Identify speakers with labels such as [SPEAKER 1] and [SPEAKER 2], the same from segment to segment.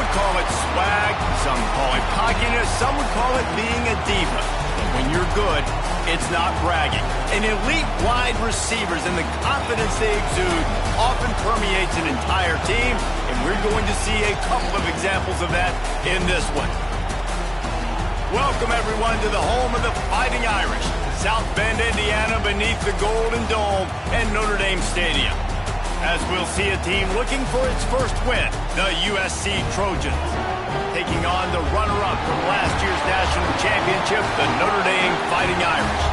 [SPEAKER 1] would call it swag, some call it cockiness, some would call it being a diva. But when you're good, it's not bragging. An elite wide receivers and the confidence they exude often permeates an entire team, and we're going to see a couple of examples of that in this one. Welcome, everyone, to the home of the Fighting Irish, South Bend, Indiana, beneath the Golden Dome and Notre Dame Stadium. As we'll see a team looking for its first win, the USC Trojans, taking on the runner-up from last year's national championship, the Notre Dame Fighting Irish.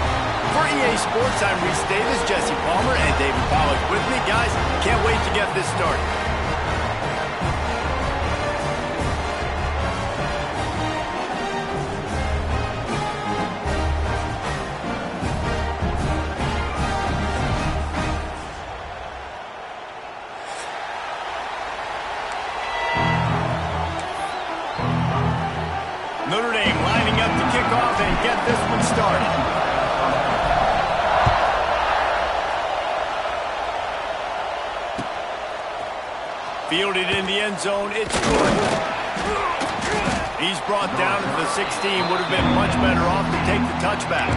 [SPEAKER 1] For EA Sports, I'm Reese Davis, Jesse Palmer, and David Pollack with me. Guys, can't wait to get this started. Notre Dame lining up to kick off and get this one started. Fielded in the end zone, it's Jordan. He's brought down to the 16, would have been much better off to take the touchback.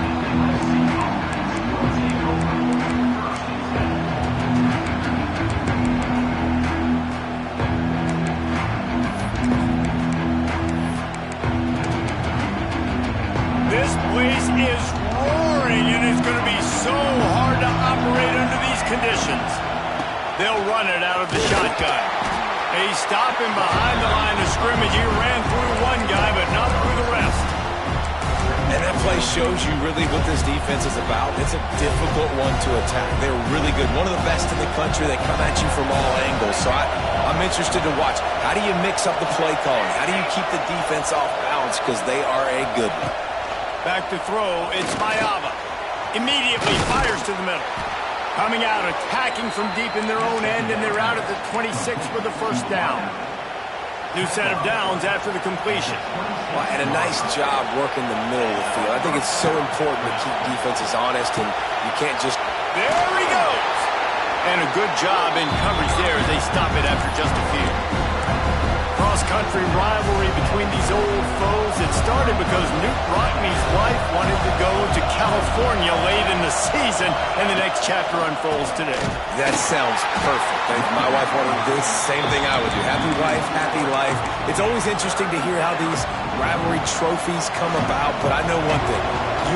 [SPEAKER 1] This place is roaring, and it's going to be so hard to operate under these conditions. They'll run it out of the shotgun. They stop him behind the line of scrimmage. He ran through one guy, but not through the rest.
[SPEAKER 2] And that play shows you really what this defense is about. It's a difficult one to attack. They're really good. One of the best in the country. They come at you from all angles. So I'm interested to watch. How do you mix up the play calling? How do you keep the defense off balance? Because they are a good one.
[SPEAKER 1] Back to throw, it's Mayava. Immediately fires to the middle. Coming out, attacking from deep in their own end, and they're out at the 26 for the first down. New set of downs after the completion.
[SPEAKER 2] Well, and a nice job working the middle of the field. I think it's so important to keep defenses honest, and you can't just...
[SPEAKER 1] There he goes! And a good job in coverage there as they stop it after just a few. Cross-country rivalry between these old foes. It started because Newt Rockne's wife wanted to go to California late in the season, and the next chapter unfolds today.
[SPEAKER 2] That sounds perfect. If my wife wanted to do the same thing I would do. Happy wife, happy life. It's always interesting to hear how these rivalry trophies come about, but I know one thing.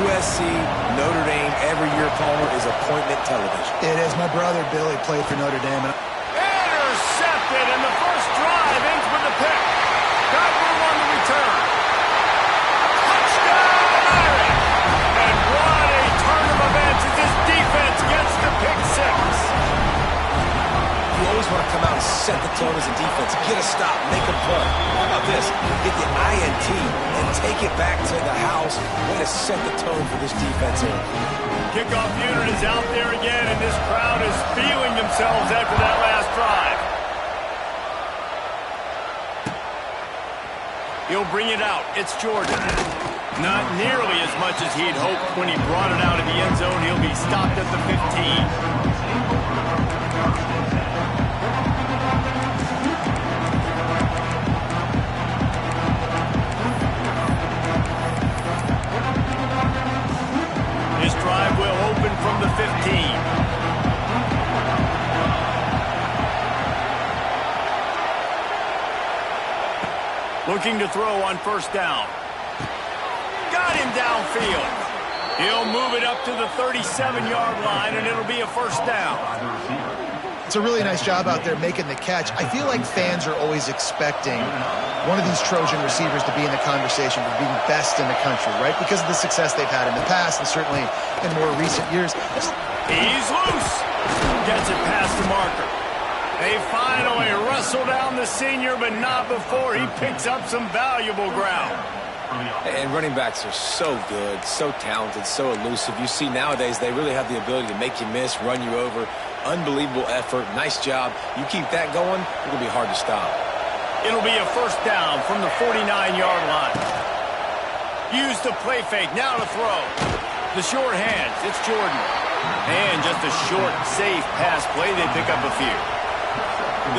[SPEAKER 2] USC, Notre Dame, every year, Palmer, is appointment television.
[SPEAKER 3] It is. My brother, Billy, played for Notre Dame.
[SPEAKER 1] Intercepted, and the first drive ends with a pick. Got room on the return. Touchdown, Irish! And what a turn of events as this defense gets the pick six.
[SPEAKER 2] You always want to come out and set the tone as a defense. Get a stop, make a punt. How about this? Get the INT and take it back to the house. Way to set the tone for this defense here.
[SPEAKER 1] Kickoff unit is out there again, and this crowd is feeling themselves after that last drive. He'll bring it out. It's Jordan. Not nearly as much as he'd hoped when he brought it out of the end zone. He'll be stopped at the 15. This drive will open from the 15. Looking to throw on first down. Got him downfield. He'll move it up to the 37-yard line, and it'll be a first down.
[SPEAKER 3] It's a really nice job out there making the catch. I feel like fans are always expecting one of these Trojan receivers to be in the conversation for being best in the country, right? Because of the success they've had in the past and certainly in more recent years.
[SPEAKER 1] He's loose. Gets it past the marker. They finally wrestle down the senior, but not before he picks up some valuable ground.
[SPEAKER 2] And running backs are so good, so talented, so elusive. You see nowadays they really have the ability to make you miss, run you over. Unbelievable effort. Nice job. You keep that going, it'll be hard to stop.
[SPEAKER 1] It'll be a first down from the 49-yard line. Use the play fake. Now to throw. The short hands. It's Jordan. And just a short, safe pass play. They pick up a few.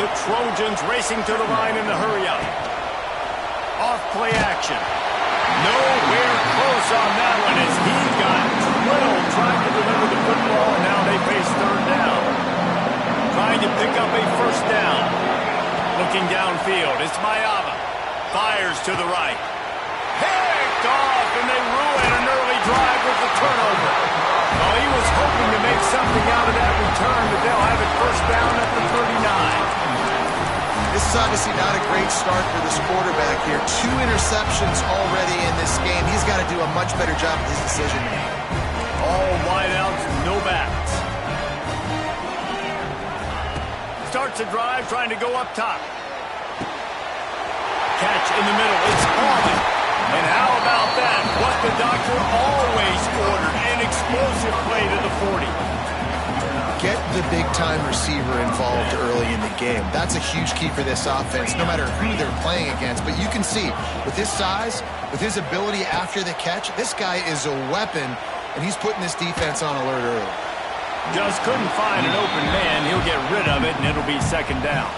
[SPEAKER 1] The Trojans racing to the line in the hurry-up. Off play action. Nowhere close on that one as he got drilled trying to deliver the football, and now they face third down. Trying to pick up a first down. Looking downfield, it's Mayava. Fires to the right. Picked off, and they ruin an early drive with the turnover. Well, he was hoping to make something out of that return, but they'll have it first down at the 39.
[SPEAKER 3] This is obviously not a great start for this quarterback here. 2 interceptions already in this game. He's got to do a much better job with his decision-making.
[SPEAKER 1] All wideouts, no backs. Starts a drive, trying to go up top. Catch in the middle. It's Allman. And how about that? What the doctor always ordered. An explosive play to the 40.
[SPEAKER 3] Get the big-time receiver involved early in the game. That's a huge key for this offense, no matter who they're playing against. But you can see, with his size, with his ability after the catch, this guy is a weapon, and he's putting this defense on alert early.
[SPEAKER 1] Just couldn't find an open man. He'll get rid of it, and it'll be second down.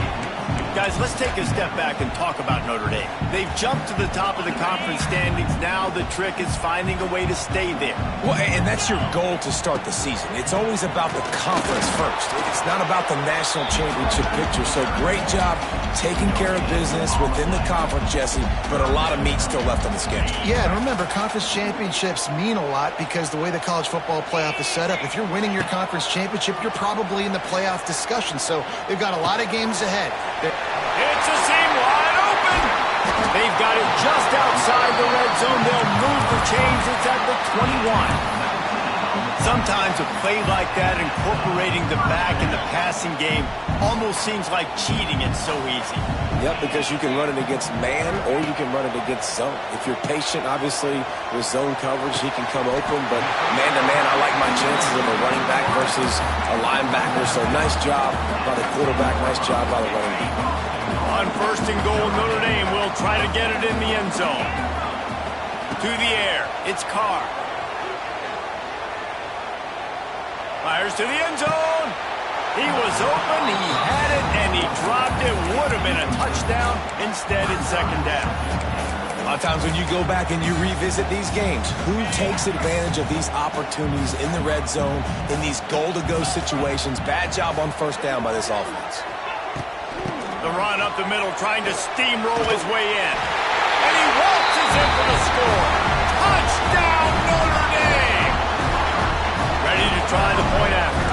[SPEAKER 1] Guys, let's take a step back and talk about Notre Dame. They've jumped to the top of the conference standings. Now the trick is finding a way to stay there.
[SPEAKER 2] Well, and that's your goal to start the season. It's always about the conference first. It's not about the national championship picture. So great job taking care of business within the conference, Jesse, but a lot of meat still left on the schedule.
[SPEAKER 3] Yeah, and remember, conference championships mean a lot because the way the college football playoff is set up, if you're winning your conference championship, you're probably in the playoff discussion. So they've got a lot of games ahead.
[SPEAKER 1] It's a seam wide open. They've got it just outside the red zone. They'll move the chains. It's at the 21. Sometimes a play like that, incorporating the back in the passing game, almost seems like cheating. It's so easy.
[SPEAKER 2] Yep, because you can run it against man or you can run it against zone. If you're patient, obviously, with zone coverage, he can come open. But man-to-man, I like my chances of a running back versus a linebacker. So nice job by the quarterback. Nice job by the running back.
[SPEAKER 1] On first and goal, Notre Dame will try to get it in the end zone. To the air, it's Carr. Fires to the end zone. He was open, he had it, and he dropped it. Would have been a touchdown. Instead, it's second down.
[SPEAKER 2] A lot of times when you go back and you revisit these games, who takes advantage of these opportunities in the red zone, in these goal-to-go situations? Bad job on first down by this offense.
[SPEAKER 1] The run up the middle, trying to steamroll his way in. And he waltzes in for the score. Touchdown, Notre Dame! Ready to try the point after.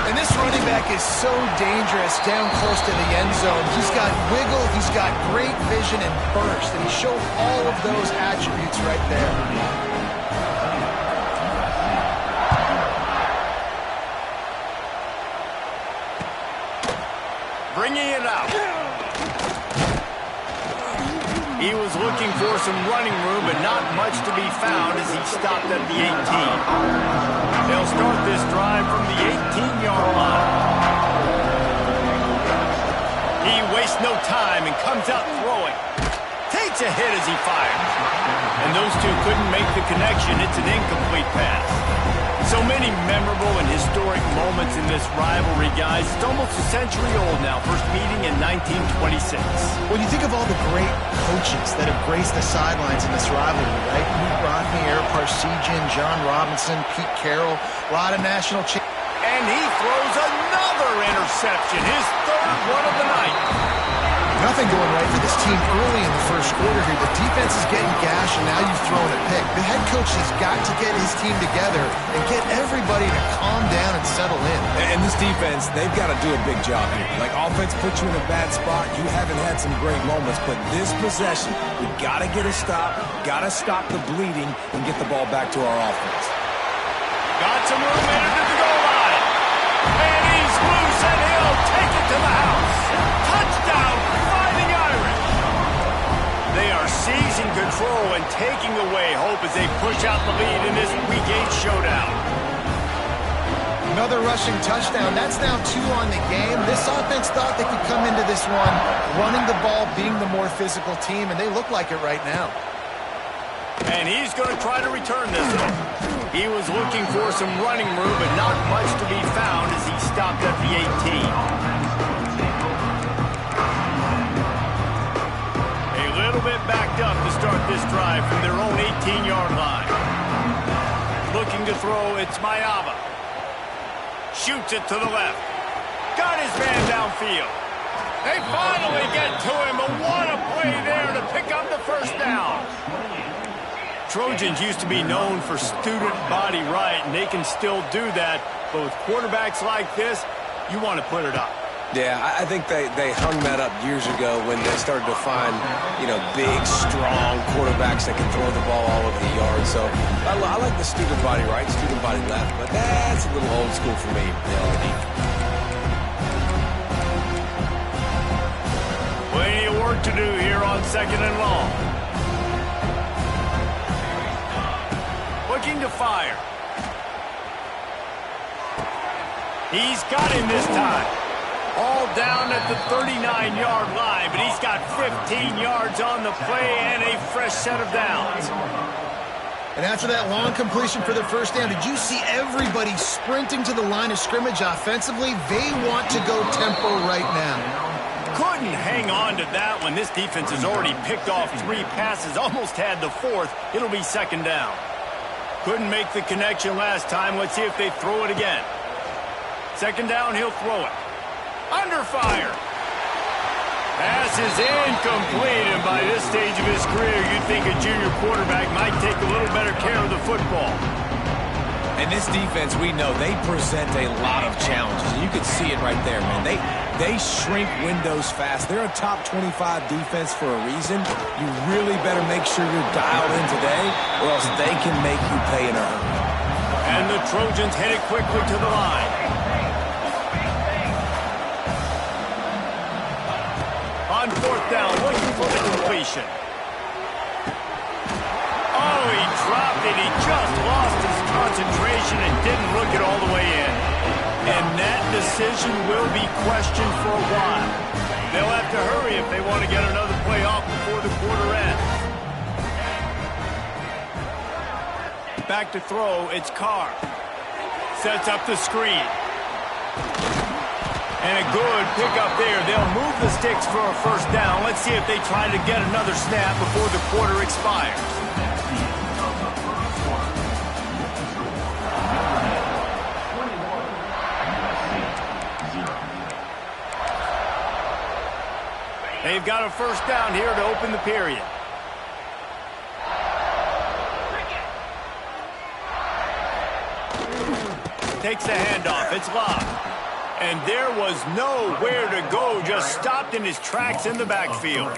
[SPEAKER 3] And this running back is so dangerous down close to the end zone. He's got wiggle, he's got great vision and burst, and he showed all of those attributes right there.
[SPEAKER 1] Bringing it out. He was looking for some running room, but not much to be found as he stopped at the 18. They'll start this drive from the 18-yard line. He wastes no time and comes out throwing. Takes a hit as he fires. And those two couldn't make the connection. It's an incomplete pass. So many memorable and historic moments in this rivalry, guys. It's almost a century old now. First meeting in 1926.
[SPEAKER 3] When you think of all the great coaches that have graced the sidelines in this rivalry, right? Knute Rockne, Ara Parseghian, John Robinson, Pete Carroll, a lot of national champions.
[SPEAKER 1] And he throws another interception, his third one of the night.
[SPEAKER 3] Nothing going right for this team early in the first quarter here. The defense is getting gashed, and now you've thrown a pick. The head coach has got to get his team together and get everybody to calm down and settle in.
[SPEAKER 2] And this defense, they've got to do a big job here. Like, offense puts you in a bad spot. You haven't had some great moments, but this possession, we got to get a stop, got to stop the bleeding, and get the ball back to our offense.
[SPEAKER 1] Got some room in it at the goal line. And he's loose, and he'll take it to the house. Touchdown, Fighting Irish. They are seizing control and taking away hope as they push out the lead in this Week 8 showdown.
[SPEAKER 3] Another rushing touchdown. That's now 2 on the game. This offense thought they could come into this one running the ball, being the more physical team, and they look like it right now.
[SPEAKER 1] And he's going to try to return this one. He was looking for some running room, but not much to be found as he stopped at the 18. A little bit backed up to start this drive from their own 18-yard line. Looking to throw, it's Mayava. Shoots it to the left. Got his man downfield. They finally get to him, but what a play there to pick up the first down. Trojans used to be known for student body right, and they can still do that. But with quarterbacks like this, you want to put it up.
[SPEAKER 2] Yeah, I think they hung that up years ago when they started to find, big, strong quarterbacks that can throw the ball all over the yard. So I like the student body right, student body left, but that's a little old school for me.
[SPEAKER 1] Plenty of work to do here on 2nd and long. Looking to fire. He's got him this time. All down at the 39-yard line, but he's got 15 yards on the play and a fresh set of downs.
[SPEAKER 3] And after that long completion for the first down, did you see everybody sprinting to the line of scrimmage offensively? They want to go tempo right now.
[SPEAKER 1] Couldn't hang on to that one. This defense has already picked off 3 passes, almost had the 4th. It'll be 2nd down. Couldn't make the connection last time. Let's see if they throw it again. 2nd down, he'll throw it. Under fire. Pass is incomplete, and by this stage of his career, you'd think a junior quarterback might take a little better care of the football.
[SPEAKER 2] And this defense, we know, they present a lot of challenges. And you can see it right there, man. They shrink windows fast. They're a top 25 defense for a reason. You really better make sure you're dialed in today, or else they can make you pay in a hurry.
[SPEAKER 1] And the Trojans headed quickly to the line. On 4th down, looking for the completion. Oh, he dropped it. He just lost his concentration and didn't look it all the way in. And that decision will be questioned for a while. They'll have to hurry if they want to get another play off before the quarter ends. Back to throw, it's Carr. Sets up the screen. And a good pickup there. They'll move the sticks for a first down. Let's see if they try to get another snap before the quarter expires. They've got a first down here to open the period. Takes the handoff. It's locked. And there was nowhere to go, just stopped in his tracks in the backfield.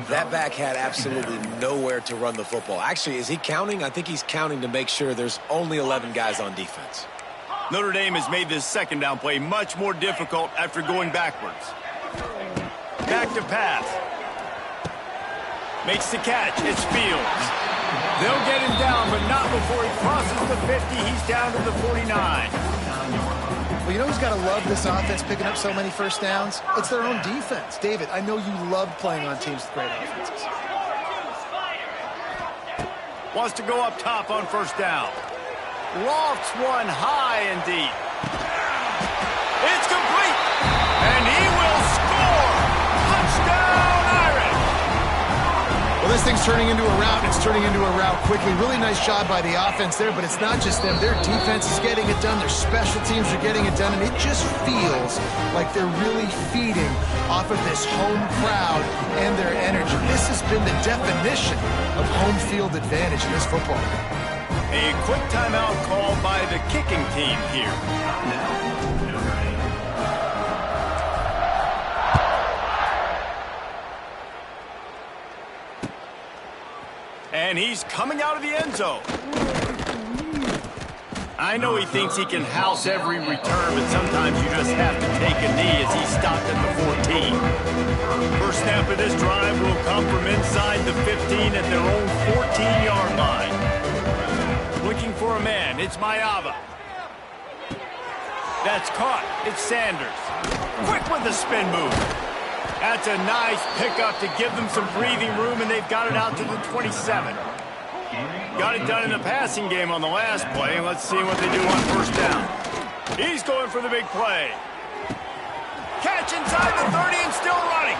[SPEAKER 2] That back had absolutely nowhere to run the football. Actually, is he counting? I think he's counting to make sure there's only 11 guys on defense.
[SPEAKER 1] Notre Dame has made this 2nd down play much more difficult after going backwards. Back to pass. Makes the catch. It's Fields. They'll get him down, but not before he crosses the 50. He's down to the 49.
[SPEAKER 3] Well, you know who's got to love this offense picking up so many first downs? It's their own defense. David, I know you love playing on teams with great offenses.
[SPEAKER 1] Wants to go up top on first down. Lofts one high and deep. It's complete. And he will score. Touchdown, Irish.
[SPEAKER 3] Well, this thing's turning into a rout. It's turning into a rout quickly. Really nice job by the offense there, but it's not just them. Their defense is getting it done. Their special teams are getting it done, and it just feels like they're really feeding off of this home crowd and their energy. This has been the definition of home field advantage in this football game.
[SPEAKER 1] A quick timeout called by the kicking team here. And he's coming out of the end zone. I know he thinks he can house every return, but sometimes you just have to take a knee as he stopped at the 14. First snap of this drive will come from inside the 15 at their own 14-yard line. Looking for a man, it's Mayava. That's caught, it's Sanders. Quick with the spin move. That's a nice pickup to give them some breathing room, and they've got it out to the 27. Got it done in the passing game on the last play. Let's see what they do on first down. He's going for the big play. Catch inside the 30 and still running.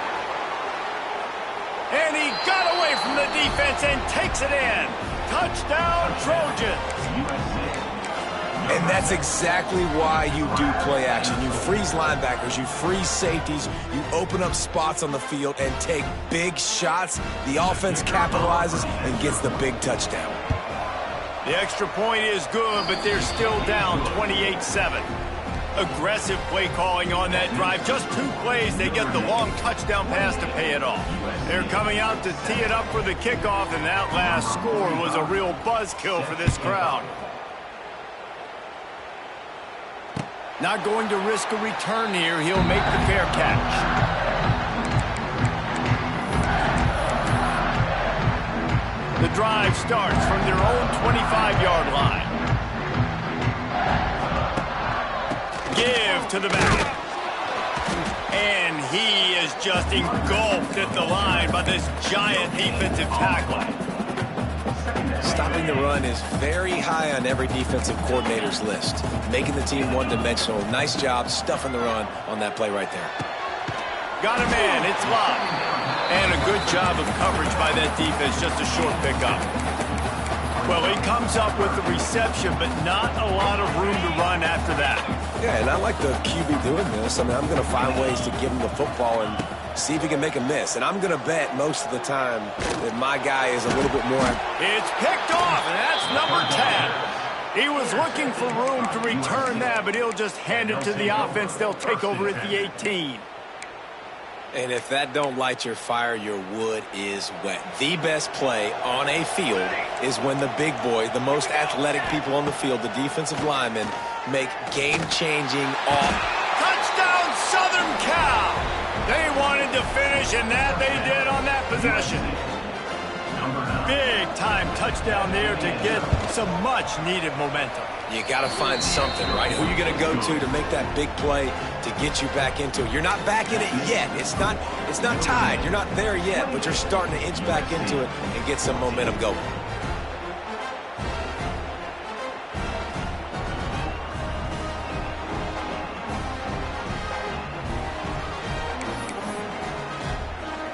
[SPEAKER 1] And he got away from the defense and takes it in. Touchdown, Trojans.
[SPEAKER 2] And that's exactly why you do play action. You freeze linebackers, you freeze safeties, you open up spots on the field and take big shots. The offense capitalizes and gets the big touchdown.
[SPEAKER 1] The extra point is good, but they're still down 28-7. Aggressive play calling on that drive. Just 2 plays, they get the long touchdown pass to pay it off. They're coming out to tee it up for the kickoff, and that last score was a real buzzkill for this crowd. Not going to risk a return here. He'll make the fair catch. The drive starts from their own 25-yard line. Give to the back. And he is just engulfed at the line by this giant defensive tackle.
[SPEAKER 2] Stopping the run is very high on every defensive coordinator's list. Making the team one-dimensional. Nice job stuffing the run on that play right there.
[SPEAKER 1] Got a man. It's locked. And a good job of coverage by that defense. Just a short pickup. Well, he comes up with the reception, but not a lot of room to run after that.
[SPEAKER 2] Yeah, and I like the QB doing this. I mean, I'm going to find ways to give him the football and see if he can make a miss. And I'm going to bet most of the time that my guy is a little bit more.
[SPEAKER 1] It's picked off, and that's number 10. He was looking for room to return that, but he'll just hand it to the offense. They'll take over at the 18.
[SPEAKER 2] And if that don't light your fire, your wood is wet. The best play on a field is when the big boy, the most athletic people on the field, the defensive linemen, make game-changing
[SPEAKER 1] Touchdown, Southern Cal! They wanted to finish, and that they did on that possession. Big-time touchdown there to get some much-needed momentum.
[SPEAKER 2] You got to find something, right? Who you going to go to make that big play to get you back into it? You're not back in it yet. It's not tied. You're not there yet, but you're starting to inch back into it and get some momentum going.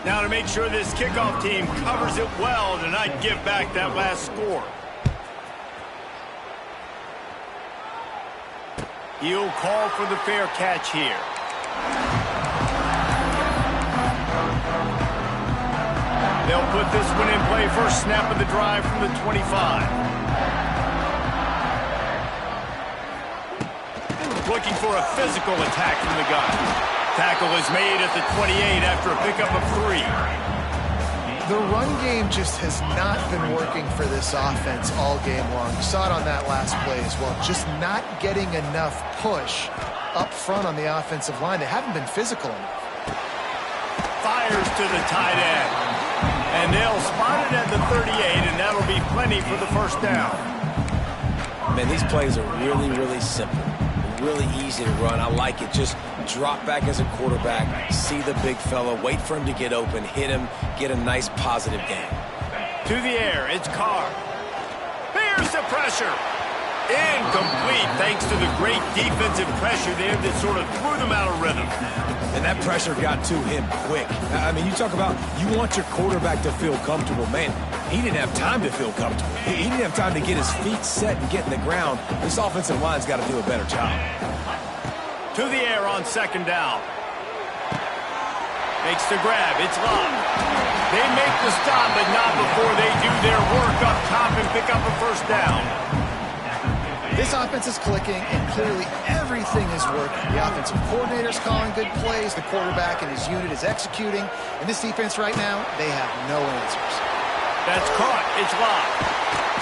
[SPEAKER 1] Now to make sure this kickoff team covers it well to not give back that last score. He'll call for the fair catch here. They'll put this one in play. First snap of the drive from the 25. Looking for a physical attack from the gun. Tackle is made at the 28 after a pickup of 3.
[SPEAKER 3] The run game just has not been working for this offense all game long. You saw it on that last play as well. Just not getting enough push up front on the offensive line. They haven't been physical enough.
[SPEAKER 1] Fires to the tight end. And they'll spot it at the 38, and that'll be plenty for the first down.
[SPEAKER 2] Man, these plays are really, really simple. Really easy to run. I like it. Just drop back as a quarterback, see the big fella, wait for him to get open, hit him, get a nice positive gain.
[SPEAKER 1] To the air, it's Carr. Here's the pressure. Incomplete thanks to the great defensive pressure there that sort of threw them out of rhythm.
[SPEAKER 2] And that pressure got to him quick. I mean, you talk about you want your quarterback to feel comfortable. Man, he didn't have time to feel comfortable. He didn't have time to get his feet set and get in the ground. This offensive line's got to do a better job.
[SPEAKER 1] To the air on second down. Makes the grab. It's locked. They make the stop, but not before they do their work up top and pick up a first down.
[SPEAKER 3] This offense is clicking, and clearly everything is working. The offensive coordinator's calling good plays. The quarterback and his unit is executing. And this defense right now, they have no answers.
[SPEAKER 1] That's caught. It's locked.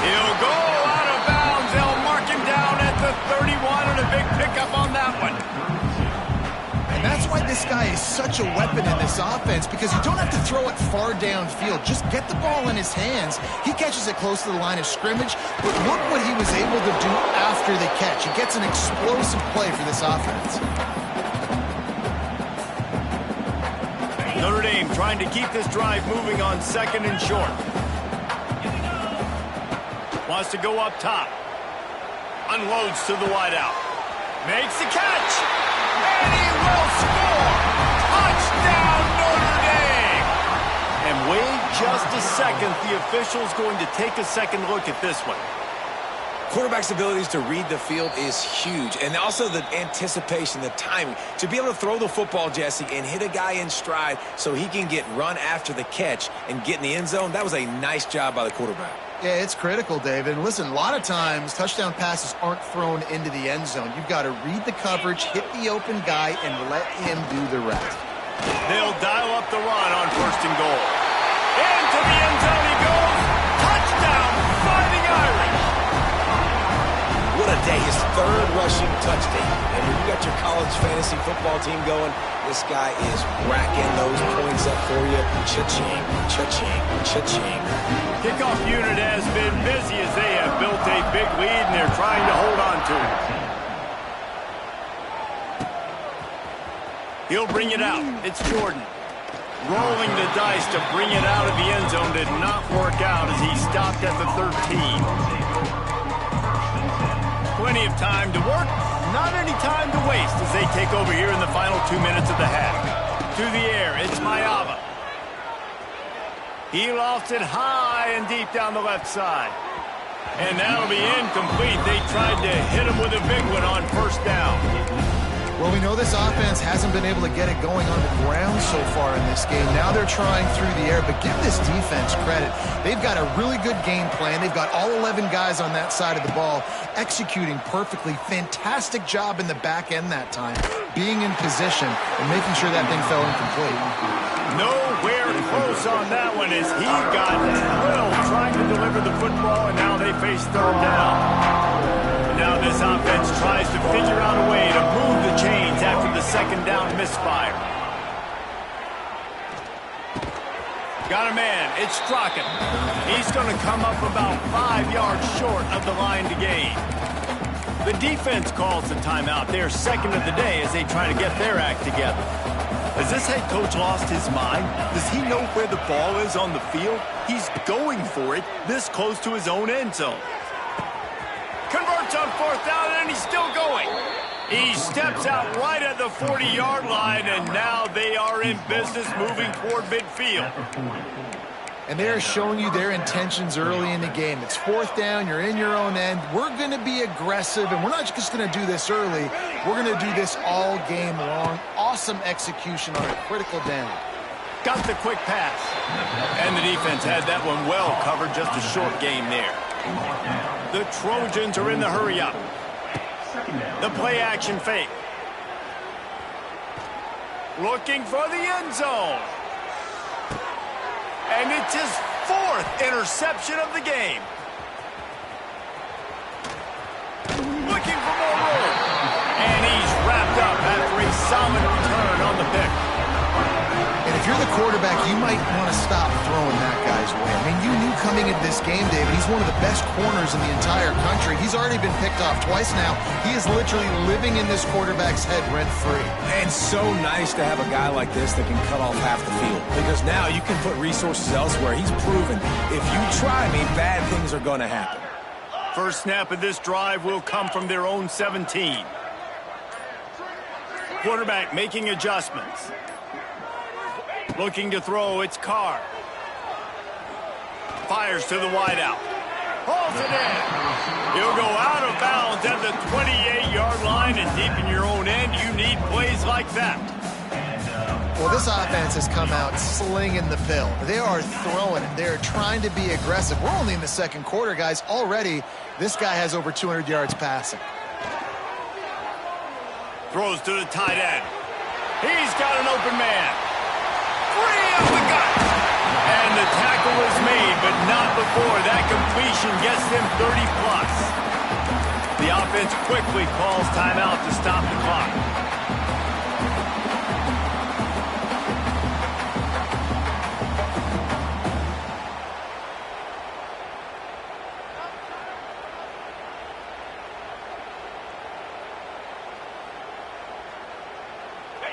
[SPEAKER 1] He'll go out of bounds. They'll mark him down at the 31 and a big pickup on that one.
[SPEAKER 3] And that's why this guy is such a weapon in this offense, because you don't have to throw it far downfield. Just get the ball in his hands. He catches it close to the line of scrimmage, but look what he was able to do after the catch. He gets an explosive play for this offense.
[SPEAKER 1] Notre Dame trying to keep this drive moving on second and short. Wants to go up top. Unloads to the wideout. Makes the catch. And he will score. Touchdown, Notre Dame. And wait just a second. The official's going to take a second look at this one.
[SPEAKER 2] Quarterback's abilities to read the field is huge, and also the anticipation, the timing. To be able to throw the football, Jesse, and hit a guy in stride so he can get run after the catch and get in the end zone, that was a nice job by the quarterback.
[SPEAKER 3] Yeah, it's critical, David. And listen, a lot of times touchdown passes aren't thrown into the end zone. You've got to read the coverage, hit the open guy, and let him do the rest.
[SPEAKER 1] They'll dial up the run on 1st and goal. Into the end zone he goes. Touchdown, Fighting Irish.
[SPEAKER 2] What a day, his 3rd rushing touchdown. And when you got your college fantasy football team going, this guy is racking those points up for you. Cha-ching, cha-ching, cha-ching.
[SPEAKER 1] Kickoff unit has been busy as they have built a big lead and they're trying to hold on to it. He'll bring it out. It's Jordan. Rolling the dice to bring it out of the end zone did not work out as he stopped at the 13. Plenty of time to work, not any time to waste as they take over here in the final 2 minutes of the half. To the air, it's Mayava. He lofts it high and deep down the left side. And that'll be incomplete. They tried to hit him with a big one on 1st down.
[SPEAKER 3] Well, we know this offense hasn't been able to get it going on the ground so far in this game. Now they're trying through the air, but give this defense credit. They've got a really good game plan. They've got all 11 guys on that side of the ball executing perfectly. Fantastic job in the back end that time, being in position and making sure that thing fell incomplete.
[SPEAKER 1] Nowhere close on that one as he got drilled trying to deliver the football, and now they face 3rd down. Now this offense tries to figure out a way to move the chains after the 2nd down misfire. Got a man. It's Strachan. He's going to come up about 5 yards short of the line to gain. The defense calls the timeout. They're 2nd of the day as they try to get their act together. Has this head coach lost his mind? Does he know where the ball is on the field? He's going for it this close to his own end zone. Converts on 4th down, and he's still going. He steps out right at the 40-yard line, and now they are in business moving toward midfield.
[SPEAKER 3] And they're showing you their intentions early in the game. It's 4th down, you're in your own end. We're going to be aggressive, and we're not just going to do this early. We're going to do this all game long. Awesome execution on a critical down.
[SPEAKER 1] Got the quick pass. And the defense had that one well covered, just a short game there. The Trojans are in the hurry-up. The play-action fake. Looking for the end zone. And it's his 4th interception of the game. Looking for more room. And he's wrapped up after a solid return on the pick.
[SPEAKER 3] And if you're the quarterback, you might want to stop throwing that guy's way. I mean, you knew coming into this game, David, he's one of the best corners in the entire country. He's already been picked off twice now. He is literally living in this quarterback's head rent-free.
[SPEAKER 2] And so nice to have a guy like this that can cut off half the field. Because now you can put resources elsewhere. He's proven if you try me, bad things are going to happen.
[SPEAKER 1] First snap of this drive will come from their own 17. Quarterback making adjustments. Looking to throw, it's Carr. Fires to the wideout. Pulls it in. He'll go out of bounds at the 28-yard line, and deep in your own end, you need plays like that.
[SPEAKER 3] Well, this offense has come out slinging the pill. They are throwing it. They're trying to be aggressive. We're only in the 2nd quarter, guys. Already, this guy has over 200 yards passing.
[SPEAKER 1] Throws to the tight end. He's got an open man. Free up the gut. And the tackle is made, but not before that completion gets them 30-plus. The offense quickly calls timeout to stop the clock.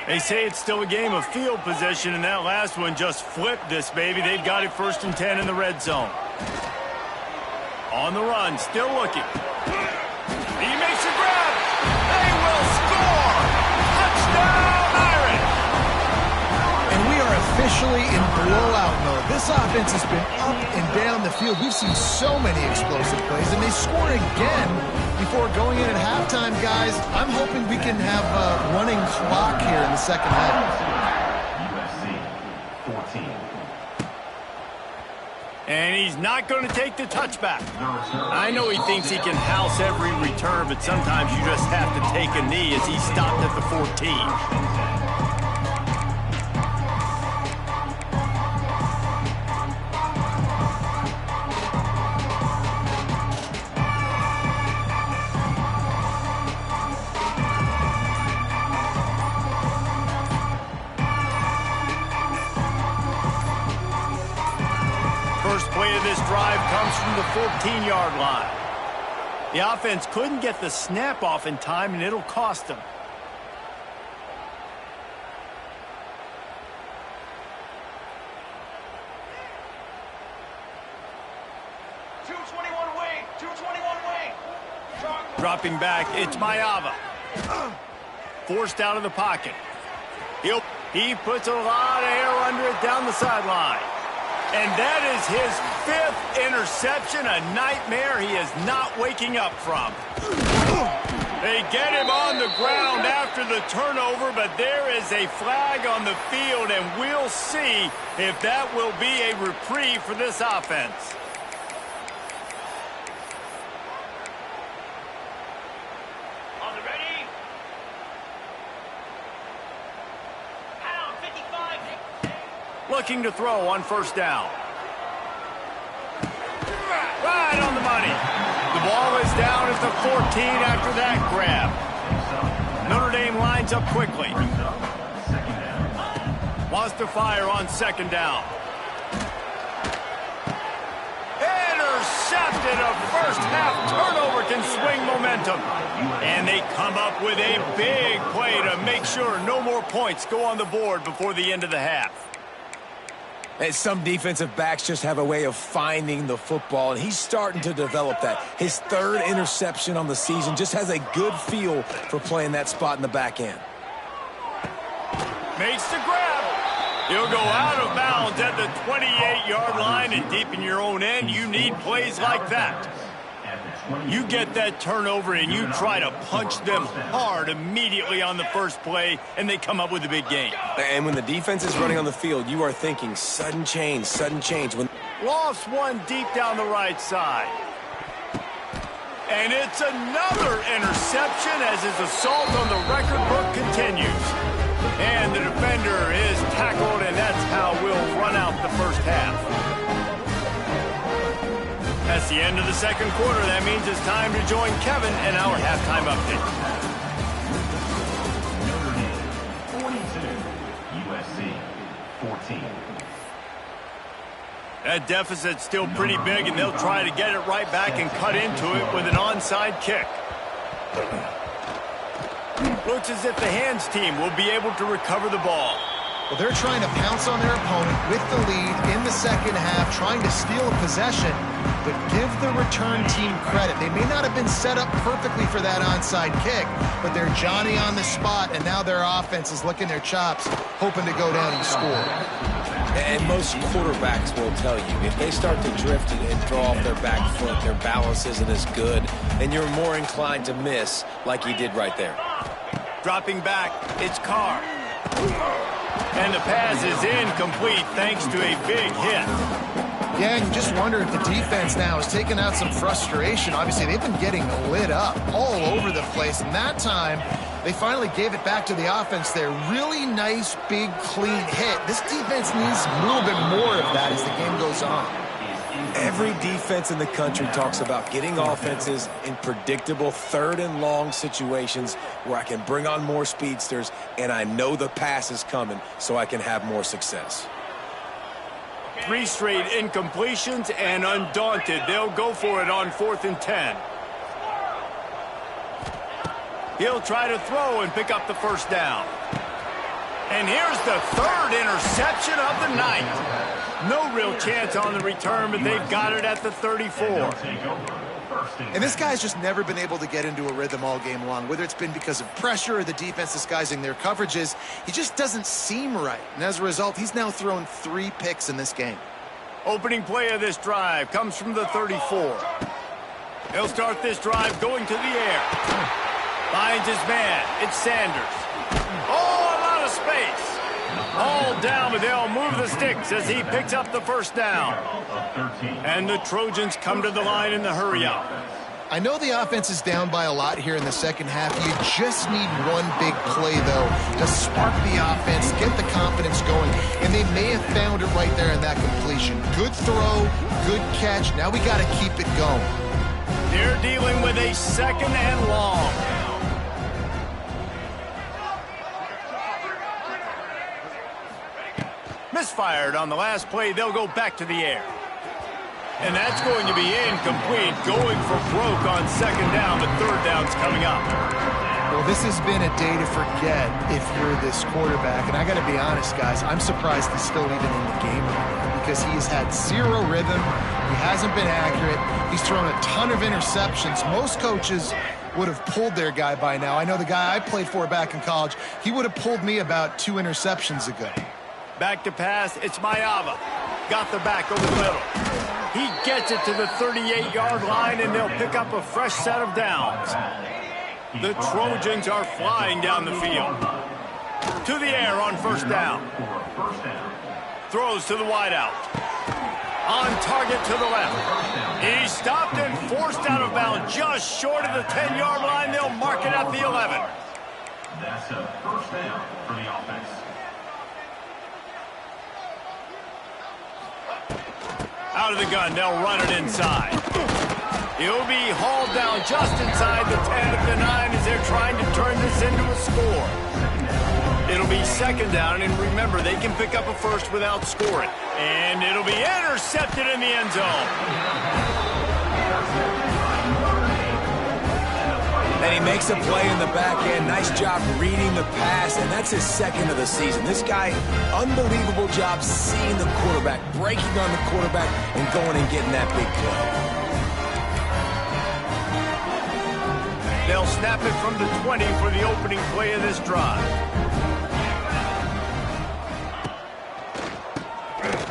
[SPEAKER 1] They say it's still a game of field position, and that last one just flipped this, baby. They've got it 1st and 10 in the red zone. On the run, still looking. He makes a grab. They will score. Touchdown, Irish.
[SPEAKER 3] And we are officially in blowout mode. This offense has been up and down the field. We've seen so many explosive plays, and they score again before going in at halftime, guys. I'm hoping we can have a running clock here in the second half.
[SPEAKER 1] USC 14. And he's not going to take the touchback. I know he thinks he can house every return, but sometimes you just have to take a knee as he stopped at the 14. First play of this drive comes from the 14-yard line. The offense couldn't get the snap off in time, and it'll cost them. Dropping back, it's Maiava. Forced out of the pocket. He puts a lot of air under it down the sideline. And that is his 5th interception, a nightmare he is not waking up from. They get him on the ground after the turnover, but there is a flag on the field, and we'll see if that will be a reprieve for this offense. On the ready? Looking to throw on first down. Right on the money. The ball is down at the 14 after that grab. Notre Dame lines up quickly. Wants to fire on second down. Intercepted. A first half turnover can swing momentum. And they come up with a big play to make sure no more points go on the board before the end of the half.
[SPEAKER 2] And some defensive backs just have a way of finding the football, and he's starting to develop that. His 3rd interception on the season, just has a good feel for playing that spot in the back end.
[SPEAKER 1] Makes the grab. He'll go out of bounds at the 28-yard line, and deep in your own end, you need plays like that. You get that turnover, and you try to punch them hard immediately on the first play, and they come up with a big gain.
[SPEAKER 2] And when the defense is running on the field, you are thinking sudden change, sudden change.
[SPEAKER 1] Lofts one deep down the right side. And it's another interception as his assault on the record book continues. And the defender is tackled, and that's how we'll run out the first half. That's the end of the second quarter. That means it's time to join Kevin and our halftime update.
[SPEAKER 4] 42, USC 14.
[SPEAKER 1] That deficit's still pretty big, and they'll try to get it right back and cut into it with an onside kick. Looks as if the hands team will be able to recover the ball.
[SPEAKER 3] Well, they're trying to pounce on their opponent with the lead in the second half, trying to steal a possession, but give the return team credit. They may not have been set up perfectly for that onside kick, but they're Johnny on the spot, and now their offense is licking their chops, hoping to go down and score.
[SPEAKER 2] And most quarterbacks will tell you, if they start to drift and throw off their back foot, their balance isn't as good, then you're more inclined to miss like he did right there.
[SPEAKER 1] Dropping back, it's Carr. And the pass is incomplete thanks to a big hit.
[SPEAKER 3] Yeah, and you just wonder if the defense now is taking out some frustration. Obviously, they've been getting lit up all over the place. And that time, they finally gave it back to the offense there. Really nice, big, clean hit. This defense needs a little bit more of that as the game goes on.
[SPEAKER 2] Every defense in the country talks about getting offenses in predictable 3rd and long situations where I can bring on more speedsters and I know the pass is coming so I can have more success.
[SPEAKER 1] 3 straight incompletions, and undaunted, they'll go for it on 4th and 10. He'll try to throw and pick up the first down. And here's the 3rd interception of the night. No real chance on the return, but they've got it at the 34.
[SPEAKER 3] And this guy's just never been able to get into a rhythm all game long, whether it's been because of pressure or the defense disguising their coverages. He just doesn't seem right. And as a result, he's now thrown 3 picks in this game.
[SPEAKER 1] Opening play of this drive comes from the 34. He'll start this drive going to the air. Finds his man. It's Sanders. Oh, a lot of space. All down, but they'll move the sticks as he picks up the first down. And the Trojans come to the line in the hurry-up.
[SPEAKER 3] I know the offense is down by a lot here in the second half. You just need one big play, though, to spark the offense, get the confidence going, and they may have found it right there in that completion. Good throw, good catch. Now we got to keep it going.
[SPEAKER 1] They're dealing with a 2nd and long. Misfired on the last play. They'll go back to the air. And that's going to be incomplete. Going for broke on 2nd down, but 3rd down's coming up.
[SPEAKER 3] Well, this has been a day to forget if you're this quarterback. And I got to be honest, guys, I'm surprised he's still even in the game right now because he has had 0 rhythm. He hasn't been accurate. He's thrown a ton of interceptions. Most coaches would have pulled their guy by now. I know the guy I played for back in college, he would have pulled me about 2 interceptions ago.
[SPEAKER 1] Back to pass, it's Mayava. Got the back over the middle. He gets it to the 38-yard line, and they'll pick up a fresh set of downs. The Trojans are flying down the field. To the air on 1st down. Throws to the wideout. On target to the left. He's stopped and forced out of bounds just short of the 10-yard line. They'll mark it at the 11.
[SPEAKER 4] That's a 1st down for the offense.
[SPEAKER 1] Out of the gun, they'll run it inside. He'll be hauled down just inside the 10 of the 9 as they're trying to turn this into a score. It'll be 2nd down, and remember, they can pick up a first without scoring. And it'll be intercepted in the end zone.
[SPEAKER 2] And he makes a play in the back end. Nice job reading the pass, and that's his 2nd of the season. This guy, unbelievable job seeing the quarterback, breaking on the quarterback, and going and getting that big play.
[SPEAKER 1] They'll snap it from the 20 for the opening play of this drive.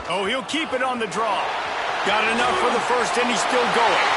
[SPEAKER 1] Oh, he'll keep it on the draw. Got enough for the first, and he's still going.